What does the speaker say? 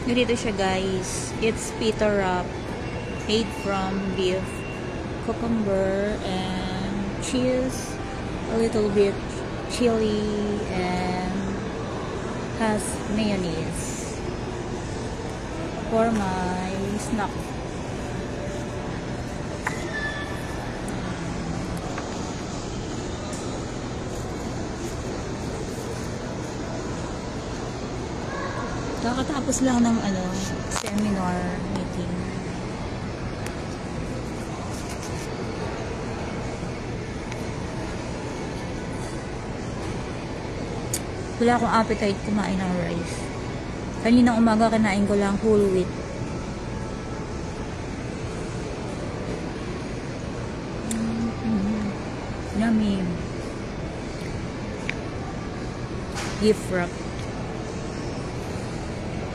Ganito siya guys. It's pita wrap made from beef, cucumber, and cheese, a little bit chili, and has mayonnaise for my snack. Kakatapos lang ng seminar meeting. Wala akong appetite kumain ng rice. Kaninang umaga kinain ko lang whole wheat. Yummy. Beef wrap.